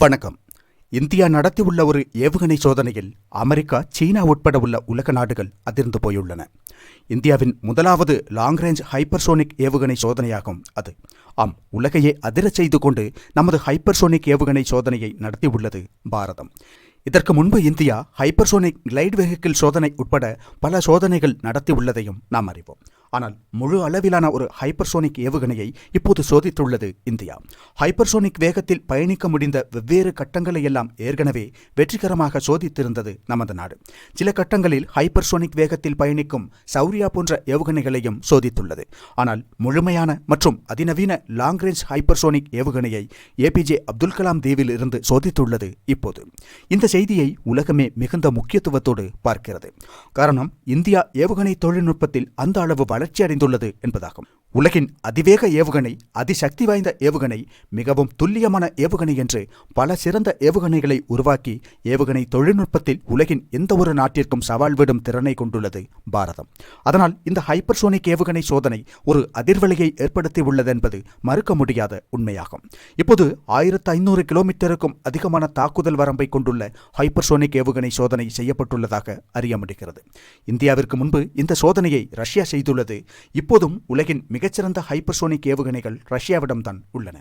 வணக்கம். இந்தியா நடத்தியுள்ள ஒரு ஏவுகணை சோதனையில் அமெரிக்கா, சீனா உட்பட உள்ள உலக நாடுகள் அதிர்ந்து போயுள்ளன. இந்தியாவின் முதலாவது லாங் ரேஞ்ச் ஹைப்பர்சோனிக் ஏவுகணை சோதனையாகும் அது. ஆம், உலகையே அதிரச் செய்து கொண்டு நமது ஹைப்பர்சோனிக் ஏவுகணை சோதனையை நடத்தியுள்ளது பாரதம். இதற்கு முன்பு இந்தியா ஹைப்பர்சோனிக் கிளைட் வெஹிக்கிள் சோதனை உட்பட பல சோதனைகள் நடத்தியுள்ளதையும் நாம் அறிவோம். ஆனால் முழு அளவிலான ஒரு ஹைப்பர்சோனிக் ஏவுகணையை இப்போது சோதித்துள்ளது இந்தியா. ஹைப்பர்சோனிக் வேகத்தில் பயணிக்க முடிந்த வெவ்வேறு கட்டங்களை எல்லாம் ஏற்கனவே வெற்றிகரமாக சோதித்திருந்தது நமது நாடு. சில கட்டங்களில் ஹைப்பர்சோனிக் வேகத்தில் பயணிக்கும் சௌரியா போன்ற ஏவுகணைகளையும் சோதித்துள்ளது. ஆனால் முழுமையான மற்றும் அதிநவீன லாங் ரேஞ்ச் ஹைப்பர்சோனிக் ஏவுகணையை ஏபிஜே அப்துல் கலாம் தீவில் இருந்து சோதித்துள்ளது இப்போது. இந்த செய்தியை உலகமே மிகுந்த முக்கியத்துவத்தோடு பார்க்கிறது. காரணம், இந்தியா ஏவுகணை தொழில்நுட்பத்தில் அந்த அளவு வளர்ச்சி அடைந்துள்ளது என்பதாகும். உலகின் அதிவேக ஏவுகணை, அதிசக்தி வாய்ந்த ஏவுகணை, மிகவும் துல்லியமான ஏவுகணை என்று பல சிறந்த ஏவுகணைகளை உருவாக்கி ஏவுகணை தொழில்நுட்பத்தில் உலகின் எந்த ஒரு நாட்டிற்கும் சவால் விடும் திறனை கொண்டுள்ளது பாரதம். அதனால் இந்த ஹைப்பர்சோனிக் ஏவுகணை சோதனை ஒரு அதிர்வலையை ஏற்படுத்தி உள்ளது என்பது மறுக்க முடியாத உண்மையாகும். இப்போது 1500 கிலோமீட்டருக்கும் அதிகமான தாக்குதல் வரம்பை கொண்டுள்ள ஹைப்பர்சோனிக் ஏவுகணை சோதனை செய்யப்பட்டுள்ளதாக அறிய முடிகிறது. இந்தியாவிற்கு முன்பு இந்த சோதனையை ரஷ்யா செய்துள்ளது. இப்போதும் உலகின் மிகச்சிறந்த ஹைப்பர்சோனிக் ஏவுகணைகள் ரஷ்யாவிடம்தான் உள்ளன.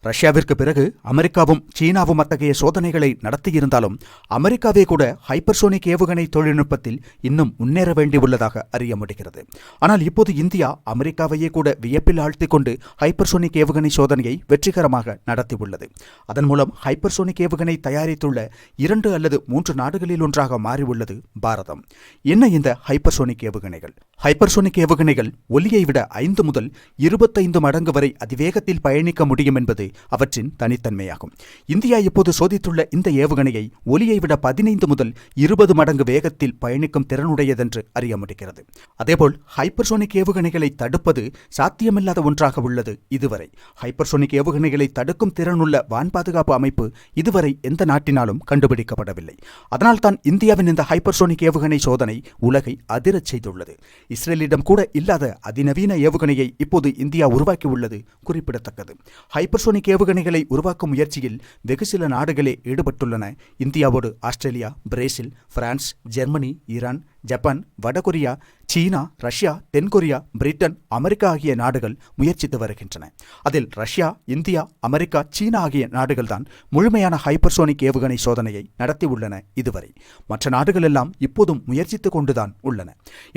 ரஷ்யாவிற்கு பிறகு அமெரிக்காவும் சீனாவும் அத்தகைய சோதனைகளை நடத்தியிருந்தாலும் அமெரிக்காவே கூட ஹைப்பர்சோனிக் ஏவுகணை தொழில்நுட்பத்தில் இன்னும் முன்னேற வேண்டியுள்ளதாக அறிய முடிகிறது. ஆனால் இப்போது இந்தியா அமெரிக்காவையே கூட வியப்பில் ஆழ்த்திக் கொண்டு ஹைப்பர்சோனிக் ஏவுகணை சோதனையை வெற்றிகரமாக நடத்தியுள்ளது. அதன் மூலம் ஹைப்பர்சோனிக் ஏவுகணை தயாரித்துள்ள 2 அல்லது 3 நாடுகளில் ஒன்றாக மாறியுள்ளது பாரதம். என்ன இந்த ஹைப்பர்சோனிக் ஏவுகணைகள்? ஹைப்பர்சோனிக் ஏவுகணைகள் ஒலியை விட 5 முதல் 25 மடங்கு வரை அதிவேகத்தில் பயணிக்க முடியும் என்பது அவற்றின் தனித்தன்மையாகும். இந்தியா இப்போது சோதித்துள்ள இந்த ஏவுகணையை ஒலியை விட 15 முதல் 20 மடங்கு வேகத்தில் பயணிக்கும் திறனுடையதென்று அறிய முடிகிறது. அதேபோல் ஹைப்பர்சோனிக் ஏவுகணைகளை தடுப்பது சாத்தியமில்லாத ஒன்றாக உள்ளது இதுவரை. ஹைப்பர்சோனிக் ஏவுகணைகளை தடுக்கும் திறனுள்ள வான் பாதுகாப்பு அமைப்பு இதுவரை எந்த நாட்டினாலும் கண்டுபிடிக்கப்படவில்லை. அதனால்தான் இந்தியாவின் இந்த ஹைப்பர்சோனிக் ஏவுகணை சோதனை உலகை அதிரச் செய்துள்ளது. இஸ்ரேலிடம் கூட இல்லாத அதிநவீன ஏவுகணையை இப்போது இந்தியா உருவாக்கியுள்ளது குறிப்பிடத்தக்கது. ஹைப்பர்சோனிக் ஏவுகணைகளை உருவாக்கும் முயற்சியில் வெகு சில நாடுகளே ஈடுபட்டுள்ளன. இந்தியாவோடு Australia, Brazil, France, Germany, Iran, Japan, வடகொரியா, சீனா, ரஷ்யா, தென்கொரியா, பிரிட்டன், அமெரிக்கா ஆகிய நாடுகள் முயற்சித்து வருகின்றன. அதில் ரஷ்யா, இந்தியா, அமெரிக்கா, சீனா ஆகிய நாடுகள் தான் முழுமையான ஹைப்பர்சோனிக் ஏவுகணை சோதனையை நடத்தியுள்ளன இதுவரை. மற்ற நாடுகள் எல்லாம் இப்போதும் முயற்சித்துக் கொண்டுதான் உள்ளன.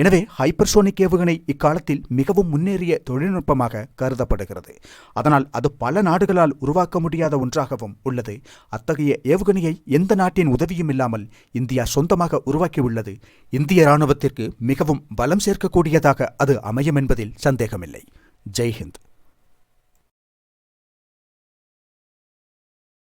எனவே ஹைப்பர்சோனிக் ஏவுகணை இக்காலத்தில் மிகவும் முன்னேறிய தொழில்நுட்பமாக கருதப்படுகிறது. அதனால் அது பல நாடுகளால் உருவாக்க முடியாத ஒன்றாகவும் உள்ளது. அத்தகைய ஏவுகணையை எந்த நாட்டின் உதவியும் இல்லாமல் இந்தியா சொந்தமாக உருவாக்கியுள்ளது. இந்திய இராணுவத்திற்கு மிகவும் பலம் சேர்க்கக்கூடியதாக அது அமையும் என்பதில் சந்தேகமில்லை. ஜெய் ஹிந்த்.